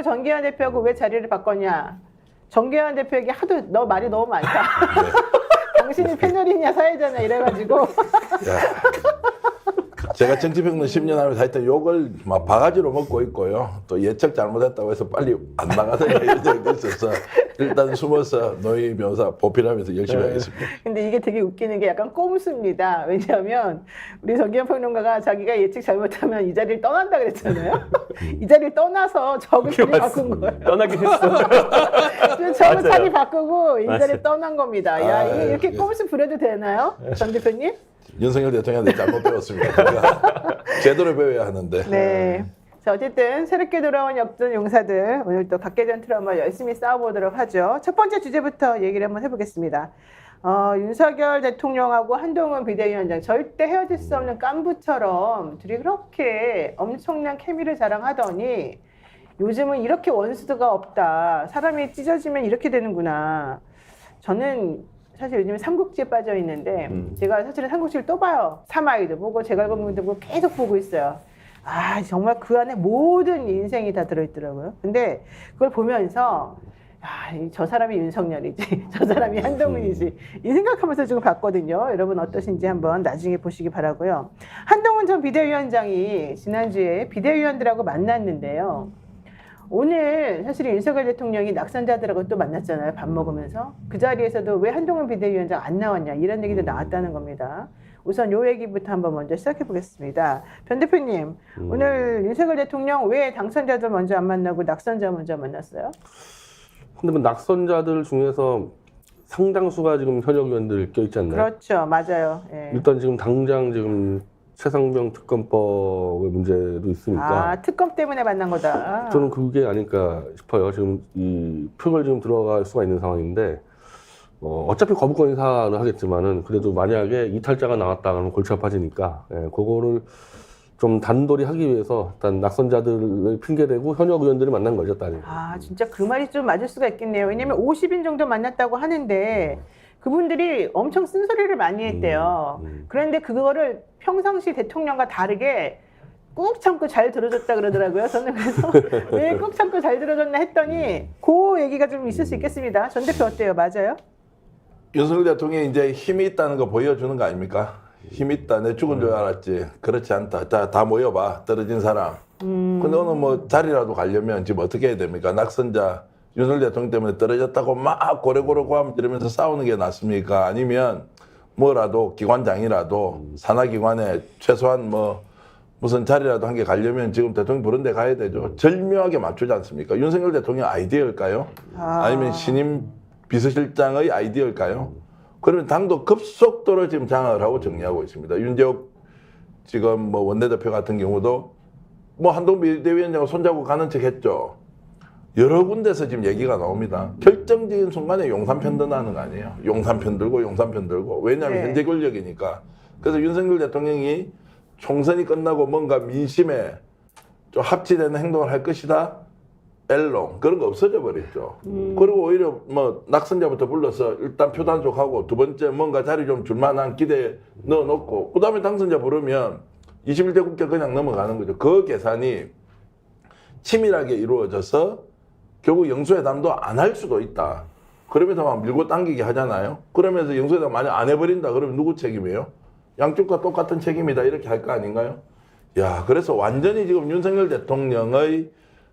정기현 대표하고 왜 자리를 바꿨냐? 정기현 대표에게 하도 너 말이 너무 많다. 당신이 패널이냐 사회자냐 이래가지고. 제가 정치평론 10년 하면서 하여튼 욕을 막 바가지로 먹고 있고요. 또 예측 잘못했다고 해서 빨리 안 나가서 이런 적도 있어서 일단 숨어서 노희 변호사 보필하면서 열심히 하겠습니다. 근데 이게 되게 웃기는 게 약간 꼼수입니다. 왜냐하면 우리 정기현 평론가가 자기가 예측 잘못하면 이 자리를 떠난다 그랬잖아요. 이 자리를 떠나서 적을 자리 바꾼 거예요. 떠나긴 했어. 적을 자리 바꾸고 이 자리를 맞아요. 떠난 겁니다. 야, 이게 이렇게 예. 꼼수 부려도 되나요? 전 대표님? 윤석열 대통령한테 잘못 배웠습니다. 제가 제대로 배워야 하는데. 네. 자, 어쨌든 새롭게 돌아온 역전 용사들 오늘 또 각계 전 트라우마 열심히 싸워보도록 하죠. 첫 번째 주제부터 얘기를 한번 해보겠습니다. 윤석열 대통령하고 한동훈 비대위원장 절대 헤어질 수 없는 깐부처럼 둘이 그렇게 엄청난 케미를 자랑하더니 요즘은 이렇게 원수가 없다. 사람이 찢어지면 이렇게 되는구나. 저는 사실 요즘에 삼국지에 빠져 있는데 제가 사실은 삼국지를 또 봐요. 사마이도 보고 제갈공명도 보고 계속 보고 있어요. 아, 정말 그 안에 모든 인생이 다 들어있더라고요. 근데 그걸 보면서 야, 저 사람이 윤석열이지, 저 사람이 한동훈이지 이 생각하면서 지금 봤거든요. 여러분 어떠신지 한번 나중에 보시기 바라고요. 한동훈 전 비대위원장이 지난주에 비대위원들하고 만났는데요. 오늘 사실 윤석열 대통령이 낙선자들하고 또 만났잖아요. 밥 먹으면서. 그 자리에서도 왜 한동훈 비대위원장 안 나왔냐 이런 얘기도 나왔다는 겁니다. 우선 요 얘기부터 한번 먼저 시작해 보겠습니다. 변 대표님, 오늘 윤석열 대통령 왜 당선자들 먼저 안 만나고 낙선자 먼저 만났어요? 근데 뭐 낙선자들 중에서 상당수가 지금 현역 의원들 껴있지 않나요? 그렇죠. 맞아요. 예. 일단 지금 당장 지금 최상병 특검법의 문제도 있으니까 아, 특검 때문에 만난 거다. 저는 그게 아닐까 싶어요. 지금 이 표결 지금 들어갈 수가 있는 상황인데 어차피 거부권 인사는 하겠지만은 그래도 만약에 이탈자가 나왔다 그러면 골치 아파지니까 그거를 좀 단돌이 하기 위해서 일단 낙선자들을 핑계대고 현역 의원들을 만난 거죠, 딸이. 아, 진짜 그 말이 좀 맞을 수가 있겠네요. 왜냐면 50인 정도 만났다고 하는데 그분들이 엄청 쓴소리를 많이 했대요. 그런데 그거를 평상시 대통령과 다르게 꾹 참고 잘 들어줬다 그러더라고요. 저는 그래서 왜 꾹 참고 잘 들어줬나 했더니 그 얘기가 좀 있을 수 있겠습니다. 전 대표 어때요? 맞아요? 윤석열 대통령이 이제 힘이 있다는 거 보여주는 거 아닙니까? 힘 있다. 내 죽은 줄 알았지. 그렇지 않다. 자, 다 모여봐. 떨어진 사람. 근데 오늘 뭐 자리라도 가려면 지금 어떻게 해야 됩니까? 낙선자 윤석열 대통령 때문에 떨어졌다고 막 고래고래 고함 지르면서 싸우는 게 낫습니까? 아니면 뭐라도 기관장이라도 산하기관에 최소한 뭐 무슨 자리라도 한 개 가려면 지금 대통령 부른 데 가야 되죠. 절묘하게 맞추지 않습니까? 윤석열 대통령 아이디어일까요? 아니면 신임 비서실장의 아이디어일까요? 그러면 당도 급속도로 지금 장악을 하고 정리하고 있습니다. 윤재욱 지금 뭐 원내대표 같은 경우도 뭐 한동훈 비대위원장을 손잡고 가는 척 했죠. 여러 군데서 지금 얘기가 나옵니다. 결정적인 순간에 용산 편 드나는 거 아니에요. 용산 편 들고 용산 편 들고. 왜냐하면 네. 현재 권력이니까. 그래서 윤석열 대통령이 총선이 끝나고 뭔가 민심에 좀 합치되는 행동을 할 것이다. 엘롱 그런 거 없어져 버렸죠. 그리고 오히려 뭐 낙선자부터 불러서 일단 표 단속하고 두 번째 뭔가 자리 좀 줄만한 기대 넣어놓고 그 다음에 당선자 부르면 21대 국회 그냥 넘어가는 거죠. 그 계산이 치밀하게 이루어져서 결국 영수회담도 안 할 수도 있다. 그러면서 막 밀고 당기게 하잖아요. 그러면서 영수회담 만약 안 해버린다 그러면 누구 책임이에요? 양쪽 다 똑같은 책임이다 이렇게 할 거 아닌가요? 야, 그래서 완전히 지금 윤석열 대통령의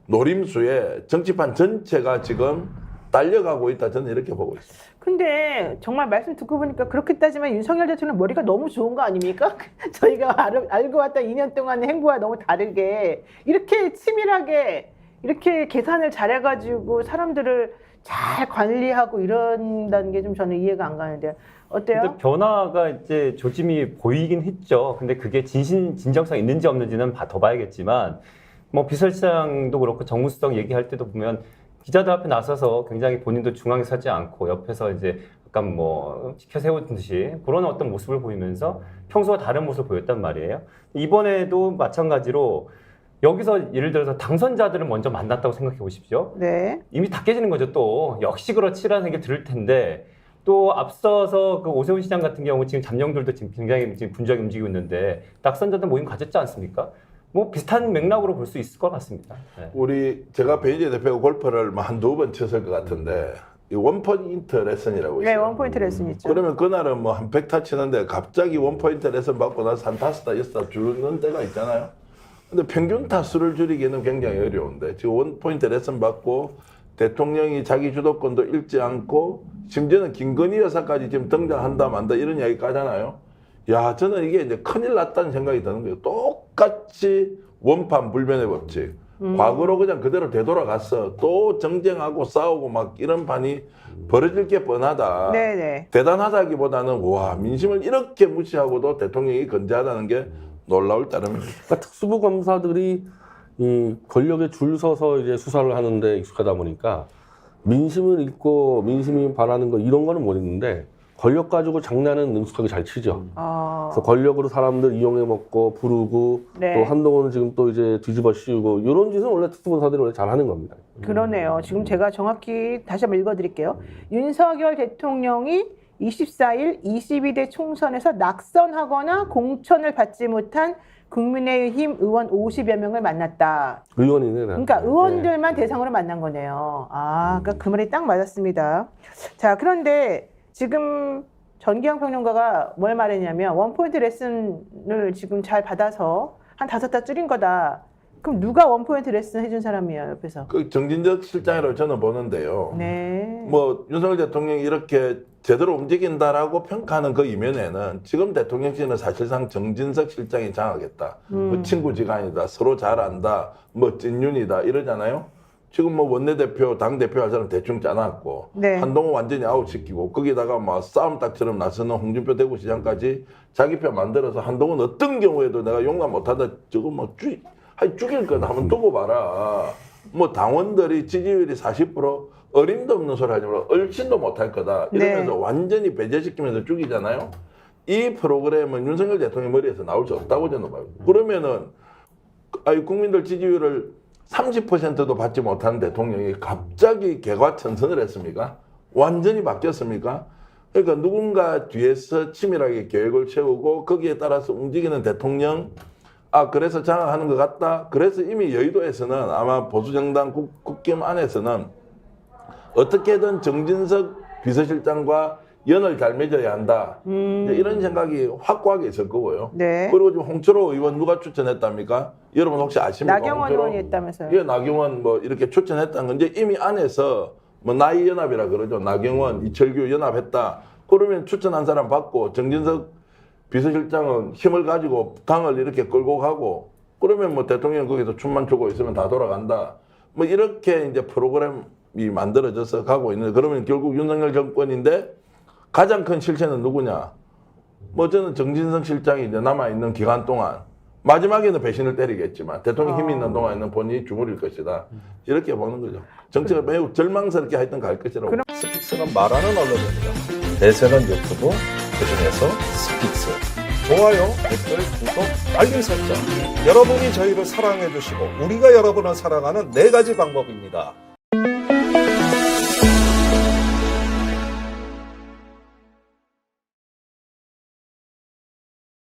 노림수에 정치판 전체가 지금 딸려가고 있다. 저는 이렇게 보고 있습니다. 근데 정말 말씀 듣고 보니까 그렇게 따지면 윤석열 대통령 머리가 너무 좋은 거 아닙니까? 저희가 알고 왔던 2년 동안의 행보와 너무 다르게 이렇게 치밀하게 이렇게 계산을 잘해가지고 사람들을 잘 관리하고 이런다는 게 좀 저는 이해가 안 가는데 어때요? 근데 변화가 이제 조짐이 보이긴 했죠. 근데 그게 진정성 있는지 없는지는 더 봐야겠지만 뭐 비서실장도 그렇고 정무수석 얘기할 때도 보면 기자들 앞에 나서서 굉장히 본인도 중앙에 서지 않고 옆에서 이제 약간 뭐 지켜 세우듯이 그런 어떤 모습을 보이면서 평소와 다른 모습을 보였단 말이에요. 이번에도 마찬가지로 여기서 예를 들어서 당선자들을 먼저 만났다고 생각해 보십시오. 네. 이미 다 깨지는 거죠. 또 역시 그렇지라는 얘기 들을 텐데 또 앞서서 그 오세훈 시장 같은 경우 지금 잠룡들도 지금 굉장히 지금 분주하게 움직이고 있는데 낙선자들 모임 가졌지 않습니까? 뭐 비슷한 맥락으로 볼 수 있을 것 같습니다. 네. 제가 배희재 대표가 골프를 한두 번 쳤을 것 같은데 이 원포인트 레슨이라고 있어요. 네, 원포인트 레슨 있죠. 그러면 그날은 뭐 한 100타 치는데 갑자기 원포인트 레슨 받고 나서 한 5타, 6타 줄는 때가 있잖아요. 근데 평균 타수를 줄이기는 굉장히 어려운데 지금 원포인트 레슨 받고 대통령이 자기 주도권도 잃지 않고 심지어는 김건희 여사까지 지금 등장한다 만다 이런 이야기까지 하잖아요. 야, 저는 이게 이제 큰일 났다는 생각이 드는 거예요. 똑같이 원판 불변의 법칙. 과거로 그냥 그대로 되돌아갔어. 또 정쟁하고 싸우고 막 이런 판이 벌어질 게 뻔하다. 네네. 대단하다기보다는 와, 민심을 이렇게 무시하고도 대통령이 건재하다는 게 놀라울 따름입니다. 그러니까 특수부 검사들이 이 권력에 줄 서서 이제 수사를 하는데 익숙하다 보니까 민심을 읽고 민심이 바라는 거 이런 거는 모르겠는데 권력 가지고 장난은 능숙하게 잘 치죠. 그래서 권력으로 사람들 이용해 먹고 부르고 네. 또 한동훈은 지금 또 이제 뒤집어 씌우고 이런 짓은 원래 특수본사들이 원래 잘하는 겁니다. 그러네요. 지금 제가 정확히 다시 한번 읽어드릴게요. 윤석열 대통령이 24일 22대 총선에서 낙선하거나 공천을 받지 못한 국민의힘 의원 50여 명을 만났다. 의원이네. 그러니까 의원들만 대상으로 만난 거네요. 그러니까 그 말이 딱 맞았습니다. 자, 그런데 지금 전기영 평론가가 뭘 말했냐면 원포인트 레슨을 지금 잘 받아서 한 5타 줄인 거다. 그럼 누가 원포인트 레슨 해준 사람이에요, 옆에서? 그 정진적 실장이라고 저는 보는데요. 네. 뭐 윤석열 대통령이 이렇게 제대로 움직인다라고 평가하는 그 이면에는 지금 대통령실은 사실상 정진석 실장이 장악했다. 뭐 친구지간이다. 서로 잘 안다. 뭐 찐윤이다. 이러잖아요. 지금 뭐 원내대표, 당대표 할 사람 대충 짜놨고 네. 한동훈 완전히 아웃시키고 거기다가 막 싸움닭처럼 나서는 홍준표 대구시장까지 자기 표 만들어서 한동훈 어떤 경우에도 내가 용납 못한다. 저거 뭐 죽일 건 한번 두고 봐라. 뭐 당원들이 지지율이 40% 어림도 없는 소리 하지 말고 얼씬도 못할 거다. 이러면서 네. 완전히 배제시키면서 죽이잖아요. 이 프로그램은 윤석열 대통령 머리에서 나올 수 없다고 저는 봐요. 그러면은 국민들 지지율을 30%도 받지 못하는 대통령이 갑자기 개과천선을 했습니까? 완전히 바뀌었습니까? 그러니까 누군가 뒤에서 치밀하게 계획을 세우고 거기에 따라서 움직이는 대통령, 그래서 장악하는 것 같다. 그래서 이미 여의도에서는 아마 보수정당 국힘 안에서는 어떻게든 정진석 비서실장과 연을 잘 맺어야 한다. 이제 이런 생각이 확고하게 있을 거고요. 네. 그리고 지금 홍철호 의원 누가 추천했답니까? 여러분 혹시 아십니까? 나경원 홍철호? 의원이 했다면서요. 예, 나경원 뭐 이렇게 추천했다는 건 이제 이미 안에서 뭐 나이 연합이라 그러죠. 나경원, 이철규 연합했다. 그러면 추천한 사람 받고 정진석 비서실장은 힘을 가지고 당을 이렇게 끌고 가고 그러면 뭐 대통령 거기서 춤만 추고 있으면 다 돌아간다. 뭐 이렇게 이제 프로그램이 만들어져서 가고 있는데 그러면 결국 윤석열 정권인데 가장 큰 실체는 누구냐? 뭐 저는 정진석 실장이 이제 남아있는 기간 동안 마지막에는 배신을 때리겠지만 대통령 힘이 있는 동안에는 본인이 주무릴 것이다. 이렇게 보는 거죠. 정치가 매우 절망스럽게 하여튼 갈 것이라고. 스픽스는 말하는 언론입니다. 대세는 유튜브, 그중에서 스픽스. 좋아요, 댓글, 구독, 알림 설정. 여러분이 저희를 사랑해 주시고 우리가 여러분을 사랑하는 4가지 방법입니다.